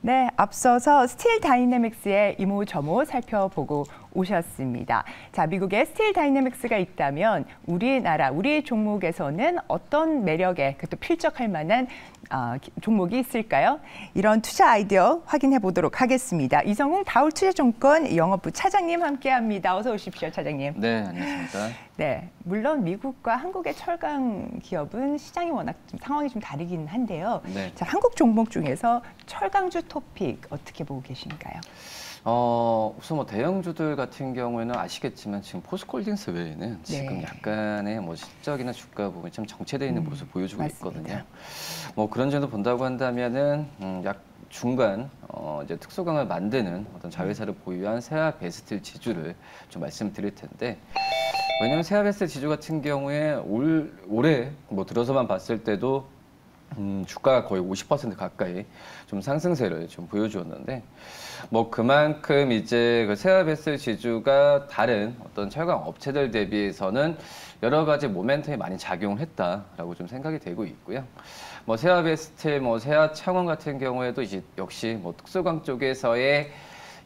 네, 앞서서 스틸 다이내믹스의 이모저모 살펴보고 오셨습니다. 자, 미국에 스틸 다이내믹스가 있다면 우리나라, 우리 종목에서는 어떤 매력에 또 필적할 만한 종목이 있을까요? 이런 투자 아이디어 확인해 보도록 하겠습니다. 이성웅 다울투자증권 영업부 차장님 함께합니다. 어서 오십시오, 차장님. 네, 안녕하십니까. 네, 물론 미국과 한국의 철강 기업은 시장이 워낙 상황이 좀 다르긴 한데요. 네. 자, 한국 종목 중에서 철강주 토픽 어떻게 보고 계신가요? 우선 대형주들 같은 경우에는 아시겠지만 지금 포스코홀딩스 외에는 지금 약간의 실적이나 주가 부분이 좀 정체되어 있는 모습을 보여주고 맞습니다. 있거든요. 그런 점도 본다고 한다면은 약 중간 이제 특수강을 만드는 어떤 자회사를 보유한 세아베스트 지주를 좀 말씀드릴 텐데. 왜냐하면 세아베스트 지주 같은 경우에 올해 들어서만 봤을 때도 주가가 거의 50% 가까이 좀 상승세를 좀 보여주었는데, 그만큼 이제 그 세아베스트 지주가 다른 어떤 철강 업체들 대비해서는 여러 가지 모멘텀이 많이 작용을 했다라고 좀 생각이 되고 있고요. 세아베스트, 세아창원 같은 경우에도 이제 역시 특수강 쪽에서의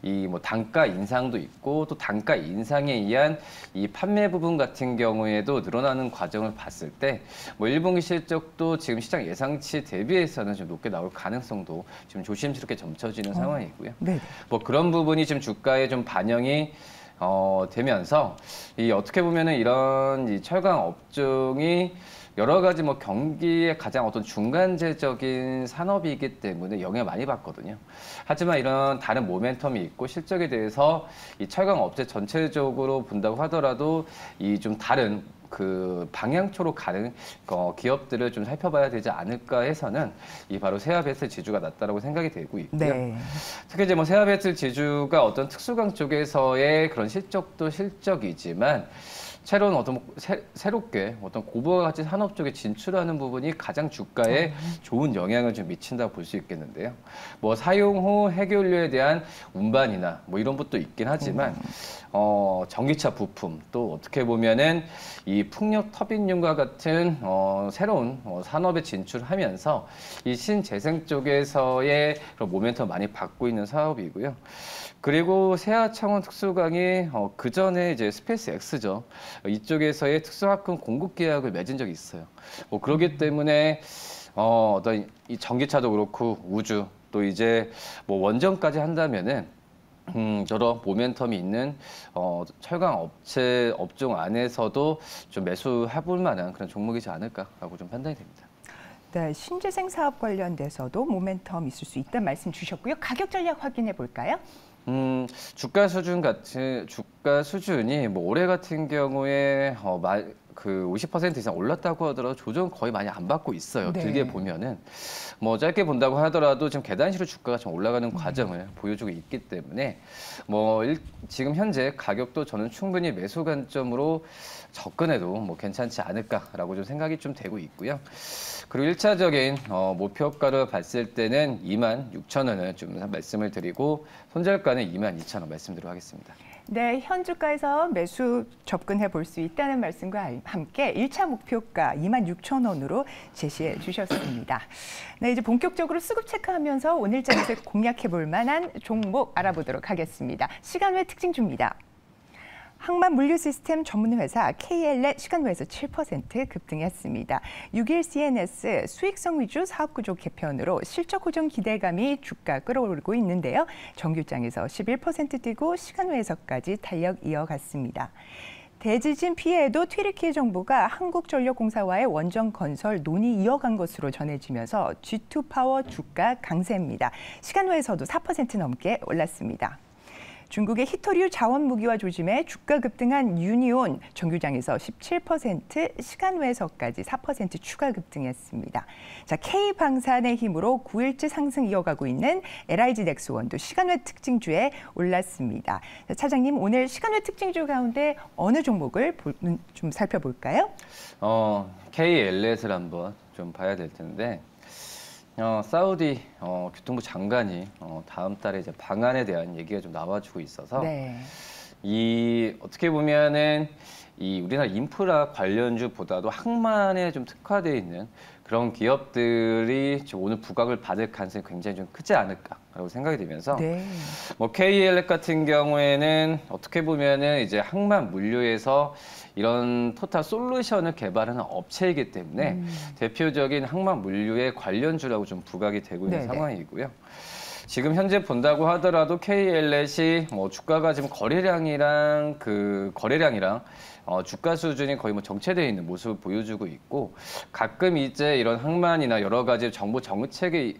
이 단가 인상도 있고 또 단가 인상에 의한 이 판매 부분 같은 경우에도 늘어나는 과정을 봤을 때 1분기 실적도 지금 시장 예상치 대비해서는 좀 높게 나올 가능성도 지금 조심스럽게 점쳐지는 상황이고요. 네. 그런 부분이 지금 주가에 좀 반영이 되면서 어떻게 보면은 이런 이 철강 업종이 여러 가지 경기의 가장 어떤 중간재적인 산업이기 때문에 영향을 많이 받거든요. 하지만 이런 다른 모멘텀이 있고 실적에 대해서 이 철강 업체 전체적으로 본다고 하더라도 이 좀 다른 그 방향초로 가는 기업들을 좀 살펴봐야 되지 않을까 해서는 바로 세아베스트 지주가 낫다라고 생각이 되고 있고요. 네. 특히 이제 세아베스트 지주가 어떤 특수강 쪽에서의 그런 실적도 실적이지만 새롭게 어떤 고부가 가치 산업 쪽에 진출하는 부분이 가장 주가에 좋은 영향을 좀 미친다고 볼 수 있겠는데요. 사용 후 해결료에 대한 운반이나 이런 것도 있긴 하지만 전기차 부품 또 어떻게 보면은 이 풍력 터빈용과 같은 새로운 산업에 진출하면서 이 신재생 쪽에서의 그런 모멘텀 많이 받고 있는 사업이고요. 그리고 세아창원 특수강이 그 전에 이제 스페이스 X죠. 이쪽에서의 특수화학금 공급 계약을 맺은 적이 있어요. 그렇기 때문에 어떤 이 전기차도 그렇고 우주 또 이제 원전까지 한다면은 여러 모멘텀이 있는 철강 업체 업종 안에서도 좀 매수해볼 만한 그런 종목이지 않을까라고 좀 판단이 됩니다. 네, 신재생 사업 관련돼서도 모멘텀 있을 수 있다는 말씀 주셨고요. 가격 전략 확인해 볼까요? 주가 수준이 올해 같은 경우에 그 50% 이상 올랐다고 하더라도 조정 거의 많이 안 받고 있어요. 네. 길게 보면은 짧게 본다고 하더라도 지금 계단식으로 주가가 좀 올라가는 과정을 보여주고 있기 때문에 지금 현재 가격도 저는 충분히 매수 관점으로 접근해도 괜찮지 않을까라고 좀 생각이 좀 되고 있고요. 그리고 1차적인 목표가를 봤을 때는 26,000원을 좀 말씀을 드리고 손절가는 22,000원 말씀드리도록 하겠습니다. 네, 현 주가에서 매수 접근해 볼 수 있다는 말씀과 함께 1차 목표가 26,000원으로 제시해 주셨습니다. 네, 이제 본격적으로 수급 체크하면서 오늘장에서 공략해 볼 만한 종목 알아보도록 하겠습니다. 시간외 특징주입니다. 항만 물류 시스템 전문 회사 KL의 시간외에서 7% 급등했습니다. 6일 CNS 수익성 위주 사업 구조 개편으로 실적 호전 기대감이 주가 끌어올리고 있는데요. 정규장에서 11% 뛰고 시간외에서까지 탄력 이어갔습니다. 대지진 피해에도 튀르키예 정부가 한국전력공사와의 원전 건설 논의 이어간 것으로 전해지면서 G2파워 주가 강세입니다. 시간외에서도 4% 넘게 올랐습니다. 중국의 히토류 자원 무기화 조짐에 주가 급등한 유니온 정규장에서 17%, 시간외에서까지 4% 추가 급등했습니다. 자, K방산의 힘으로 9일째 상승 이어가고 있는 LIG 넥스원도 시간외 특징주에 올랐습니다. 자, 차장님, 오늘 시간외 특징주 가운데 어느 종목을 좀 살펴볼까요? KLS를 한번 좀 봐야 될 텐데. 사우디 교통부 장관이 다음 달에 이제 방안에 대한 얘기가 좀 나와주고 있어서 네. 어떻게 보면은 우리나라 인프라 관련주보다도 항만에 좀 특화되어 있는 그런 기업들이 지금 오늘 부각을 받을 가능성이 굉장히 좀 크지 않을까라고 생각이 들면서 네. 뭐 KLF 같은 경우에는 어떻게 보면은 이제 항만 물류에서 이런 토탈 솔루션을 개발하는 업체이기 때문에 대표적인 항만 물류의 관련주라고 좀 부각이 되고 있는 네네. 상황이고요. 지금 현재 본다고 하더라도 KLS이 뭐 주가가 지금 거래량이랑 주가 수준이 거의 뭐 정체되어 있는 모습을 보여주고 있고, 가끔 이제 이런 항만이나 여러 가지 정부 정책이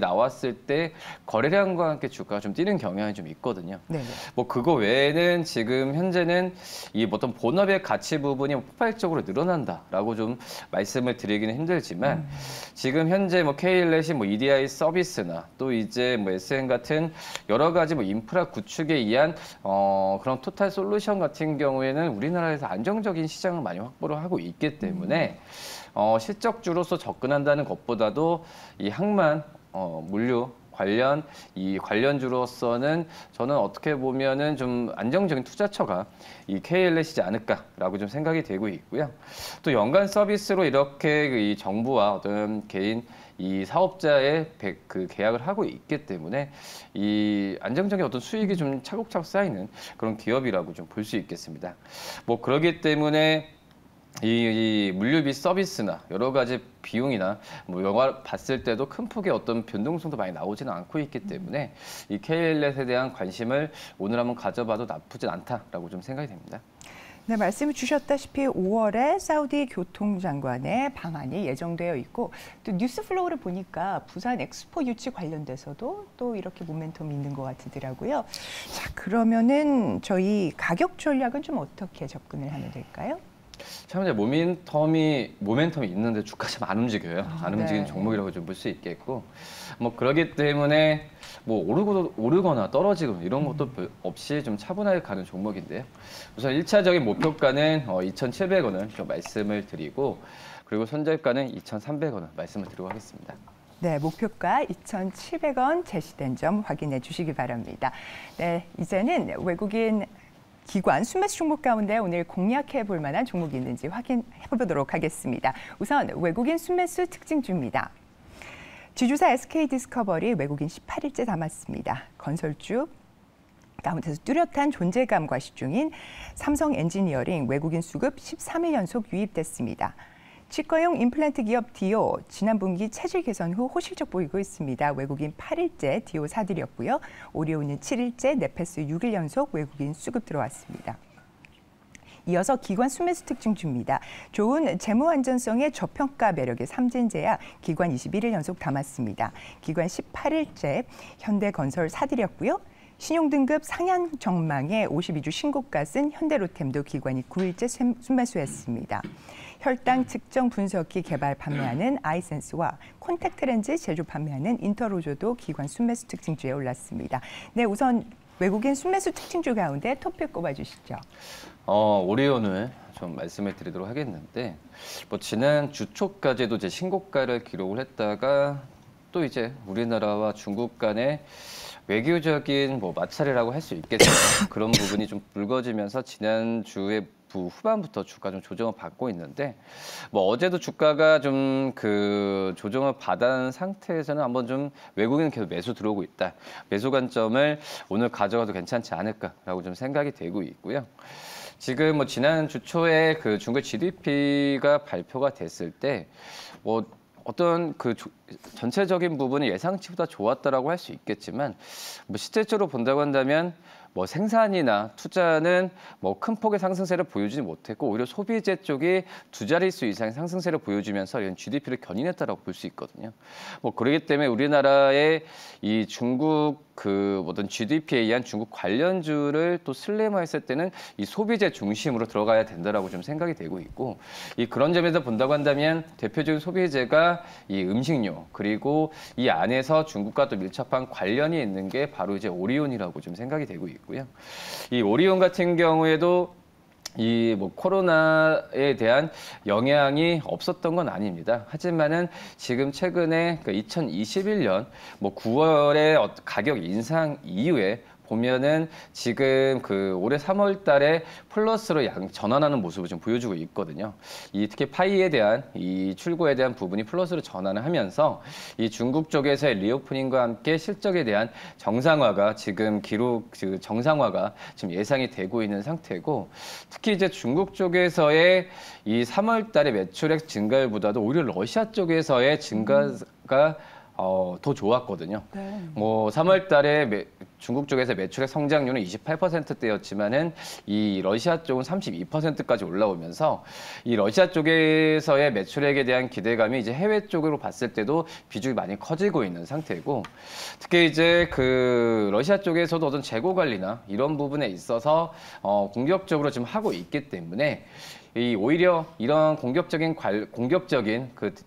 나왔을 때 거래량과 함께 주가가 좀 뛰는 경향이 좀 있거든요. 네네. 뭐 그거 외에는 지금 현재는 이 어떤 본업의 가치 부분이 폭발적으로 늘어난다라고 좀 말씀을 드리기는 힘들지만 지금 현재 뭐 KLS이 뭐 EDI 서비스나 또 이제 뭐 SN 같은 여러 가지 뭐 인프라 구축에 의한 그런 토탈 솔루션 같은 경우에는 우리나라에서 안정적인 시장을 많이 확보를 하고 있기 때문에 실적주로서 접근한다는 것보다도 이 항만 물류 관련주로서는 저는 어떻게 보면은 좀 안정적인 투자처가 이 KLS이지 않을까라고 좀 생각이 되고 있고요. 또 연간 서비스로 이렇게 이 정부와 어떤 개인 이 사업자의 그 계약을 하고 있기 때문에 이 안정적인 어떤 수익이 좀 차곡차곡 쌓이는 그런 기업이라고 좀 볼 수 있겠습니다. 뭐 그러기 때문에 이 물류비 서비스나 여러 가지 비용이나 뭐 영화 봤을 때도 큰 폭의 어떤 변동성도 많이 나오지는 않고 있기 때문에 이 KLS에 대한 관심을 오늘 한번 가져봐도 나쁘진 않다라고 좀 생각이 됩니다. 네, 말씀을 주셨다시피 5월에 사우디 교통장관의 방한이 예정되어 있고 또 뉴스 플로우를 보니까 부산 엑스포 유치 관련돼서도 또 이렇게 모멘텀이 있는 것 같더라고요. 자, 그러면은 저희 가격 전략은 좀 어떻게 접근을 하면 될까요? 참 이제 모멘텀이 있는데 주가 참 안 움직여요. 안 움직이는 네. 종목이라고 좀 볼 수 있겠고, 뭐 그러기 때문에 뭐 오르거나 떨어지거나 이런 것도 없이 좀 차분하게 가는 종목인데요. 우선 1차적인 목표가는 2,700원을 좀 말씀을 드리고, 그리고 손절가는 2,300원을 말씀을 드리고 하겠습니다. 네, 목표가 2,700원 제시된 점 확인해 주시기 바랍니다. 네, 이제는 외국인 기관 순매수 종목 가운데 오늘 공략해 볼 만한 종목이 있는지 확인해 보도록 하겠습니다. 우선 외국인 순매수 특징주입니다. 지주사 SK디스커버리 외국인 18일째 담았습니다. 건설주 가운데서 뚜렷한 존재감 과시 중인 삼성 엔지니어링 외국인 수급 13일 연속 유입됐습니다. 치과용 임플란트 기업 디오 지난 분기 체질 개선 후 호실적 보이고 있습니다. 외국인 8일째 디오 사들였고요. 오리온은 7일째 네페스 6일 연속 외국인 수급 들어왔습니다. 이어서 기관 순매수 특징주입니다. 좋은 재무 안전성의 저평가 매력의 삼진제약 기관 21일 연속 담았습니다. 기관 18일째 현대건설 사들였고요. 신용등급 상향 전망에 52주 신고가 쓴 현대로템도 기관이 9일째 순매수했습니다. 혈당 측정 분석기 개발 판매하는 아이센스와 콘택트 렌즈 제조 판매하는 인터로조도 기관 순매수 특징주에 올랐습니다. 네, 우선 외국인 순매수 특징주 가운데 토픽 꼽아주시죠. 오리온을 좀 말씀을 드리도록 하겠는데, 뭐 지난 주 초까지도 이제 신고가를 기록을 했다가 또 이제 우리나라와 중국 간의 외교적인 뭐 마찰이라고 할 수 있겠죠. 그런 부분이 좀 불거지면서 지난주에 후반부터 주가 좀 조정을 받고 있는데, 뭐 어제도 주가가 좀 그 조정을 받은 상태에서는 한번 좀 외국인은 계속 매수 들어오고 있다. 매수 관점을 오늘 가져가도 괜찮지 않을까라고 좀 생각이 되고 있고요. 지금 뭐 지난 주 초에 그 중국 GDP가 발표가 됐을 때 뭐 어떤 그 전체적인 부분이 예상치보다 좋았다라고 할 수 있겠지만, 뭐 실질적으로 본다고 한다면 뭐 생산이나 투자는 뭐 큰 폭의 상승세를 보여주지 못했고 오히려 소비재 쪽이 두 자릿수 이상의 상승세를 보여주면서 이런 GDP를 견인했다라고 볼 수 있거든요. 뭐 그렇기 때문에 우리나라의 이 중국 그 어떤 GDP에 의한 중국 관련주를 또 슬림화했을 때는 이 소비재 중심으로 들어가야 된다라고 좀 생각이 되고 있고, 이 그런 점에서 본다고 한다면 대표적인 소비재가 이 음식료, 그리고 이 안에서 중국과 또 밀접한 관련이 있는 게 바로 이제 오리온이라고 좀 생각이 되고 있고요. 이 오리온 같은 경우에도 이 뭐 코로나에 대한 영향이 없었던 건 아닙니다. 하지만은 지금 최근에 그 2021년 뭐 9월에 가격 인상 이후에 보면은 지금 그 올해 3월 달에 플러스로 전환하는 모습을 좀 보여주고 있거든요. 이 특히 파이에 대한 이 출고에 대한 부분이 플러스로 전환을 하면서 이 중국 쪽에서의 리오프닝과 함께 실적에 대한 정상화가 지금 정상화가 지금 예상이 되고 있는 상태고, 특히 이제 중국 쪽에서의 이 3월 달에 매출액 증가율보다도 오히려 러시아 쪽에서의 증가가 더 좋았거든요. 네. 뭐 3월 달에 중국 쪽에서 매출액 성장률은 28%대였지만은 이 러시아 쪽은 32%까지 올라오면서 이 러시아 쪽에서의 매출액에 대한 기대감이 이제 해외 쪽으로 봤을 때도 비중이 많이 커지고 있는 상태고, 특히 이제 그 러시아 쪽에서도 어떤 재고 관리나 이런 부분에 있어서 공격적으로 지금 하고 있기 때문에 오히려 이런 공격적인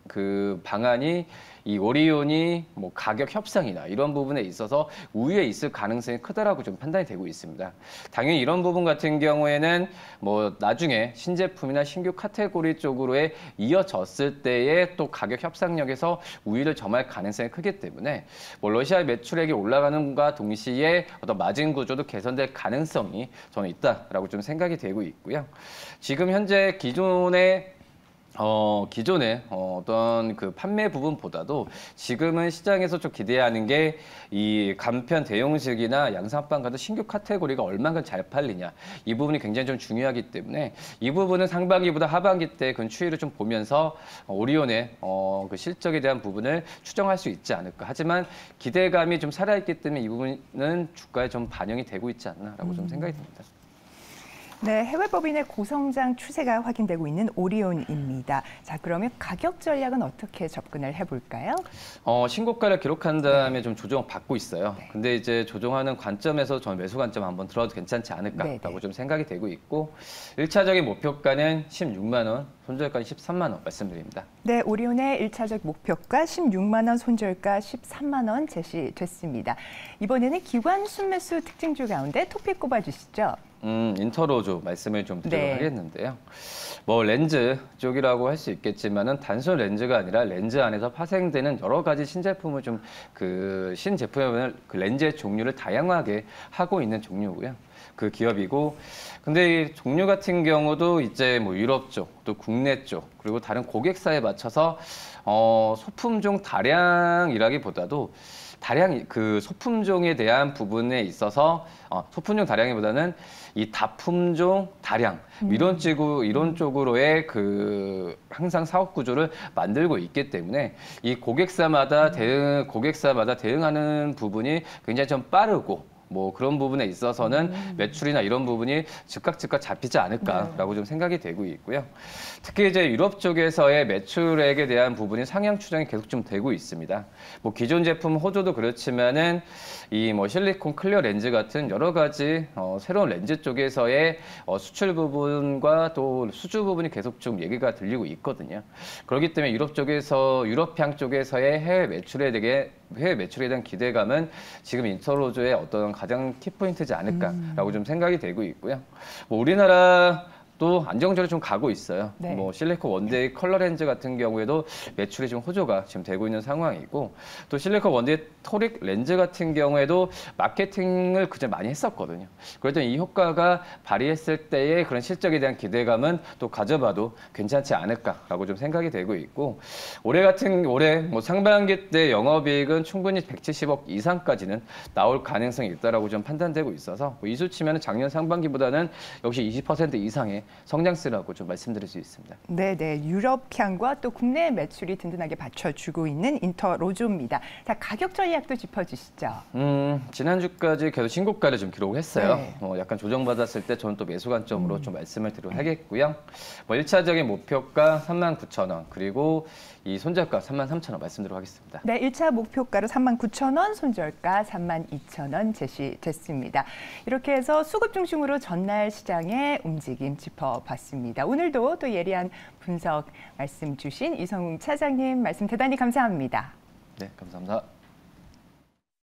그 방안이 이 오리온이 뭐 가격 협상이나 이런 부분에 있어서 우위에 있을 가능성이 크다라고 좀 판단이 되고 있습니다. 당연히 이런 부분 같은 경우에는 뭐 나중에 신제품이나 신규 카테고리 쪽으로의 이어졌을 때의 또 가격 협상력에서 우위를 점할 가능성이 크기 때문에 뭐 러시아 매출액이 올라가는과 동시에 어떤 마진 구조도 개선될 가능성이 저는 있다라고 좀 생각이 되고 있고요. 지금 현재 기존의 어떤 그 판매 부분보다도 지금은 시장에서 좀 기대하는 게 이 간편 대용식이나 양산빵 같은 신규 카테고리가 얼마나 잘 팔리냐, 이 부분이 굉장히 좀 중요하기 때문에 이 부분은 상반기보다 하반기 때 그 추이를 좀 보면서 오리온의 그 실적에 대한 부분을 추정할 수 있지 않을까. 하지만 기대감이 좀 살아있기 때문에 이 부분은 주가에 좀 반영이 되고 있지 않나라고 좀 생각이 듭니다. 네, 해외 법인의 고성장 추세가 확인되고 있는 오리온입니다. 자, 그러면 가격 전략은 어떻게 접근을 해볼까요? 신고가를 기록한 다음에 좀 조정을 받고 있어요. 네. 근데 이제 조정하는 관점에서 저는 매수 관점 한번 들어도 괜찮지 않을까라고 좀 생각이 되고 있고, 1차적인 목표가는 16만 원, 손절가는 13만 원 말씀드립니다. 네, 오리온의 1차적 목표가 16만 원, 손절가 13만 원 제시됐습니다. 이번에는 기관 순매수 특징주 가운데 토픽 꼽아주시죠. 인터로조 말씀을 좀 드리도록 네. 하겠는데요. 뭐 렌즈 쪽이라고 할 수 있겠지만은 단순 렌즈가 아니라 렌즈 안에서 파생되는 여러 가지 신제품을 좀 신제품을 그 렌즈의 종류를 다양하게 하고 있는 종류고요. 그 기업이고, 근데 이 종류 같은 경우도 이제 뭐 유럽 쪽, 또 국내 쪽, 그리고 다른 고객사에 맞춰서 소품종 다량이라기보다도 다량 그 소품종에 대한 부분에 있어서 소품종 다량이보다는 이 다품종 다량 이런 쪽으로의 그 항상 사업 구조를 만들고 있기 때문에 이 고객사마다 대응하는 부분이 굉장히 좀 빠르고, 뭐 그런 부분에 있어서는 매출이나 이런 부분이 즉각 잡히지 않을까라고 좀 생각이 되고 있고요. 특히 이제 유럽 쪽에서의 매출액에 대한 부분이 상향 추정이 계속 좀 되고 있습니다. 뭐 기존 제품 호조도 그렇지만은 이 뭐 실리콘 클리어 렌즈 같은 여러 가지 새로운 렌즈 쪽에서의 수출 부분과 또 수주 부분이 계속 좀 얘기가 들리고 있거든요. 그렇기 때문에 유럽향 쪽에서의 해외 매출에 대한 기대감은 지금 인터로조의 어떤 가장 키포인트지 않을까라고 좀 생각이 되고 있고요. 뭐 우리나라 또 안정적으로 좀 가고 있어요. 네. 뭐 실리콘 원데이 컬러 렌즈 같은 경우에도 매출이 지금 호조가 지금 되고 있는 상황이고, 또 실리콘 원데이 토릭 렌즈 같은 경우에도 마케팅을 그전 많이 했었거든요. 그랬더니 이 효과가 발휘했을 때의 그런 실적에 대한 기대감은 또 가져봐도 괜찮지 않을까라고 좀 생각이 되고 있고, 올해 뭐 상반기 때 영업이익은 충분히 170억 이상까지는 나올 가능성이 있다라고 좀 판단되고 있어서 이 수치면 작년 상반기보다는 역시 20% 이상의 성장세라고 좀 말씀드릴 수 있습니다. 네, 유럽향과 또 국내 매출이 든든하게 받쳐주고 있는 인터로조입니다. 자, 가격 전략도 짚어주시죠. 지난주까지 계속 신고가를 좀 기록했어요. 네. 약간 조정받았을 때 저는 또 매수 관점으로 좀 말씀을 드리도록 하겠고요. 뭐 1차적인 목표가 39,000원, 그리고 이 손절가 33,000원 말씀드리도록 하겠습니다. 네, 1차 목표가로 39,000원, 손절가 32,000원 제시됐습니다. 이렇게 해서 수급 중심으로 전날 시장의 움직임 짚어봤습니다. 오늘도 또 예리한 분석 말씀 주신 이성웅 차장님 말씀 대단히 감사합니다. 네, 감사합니다.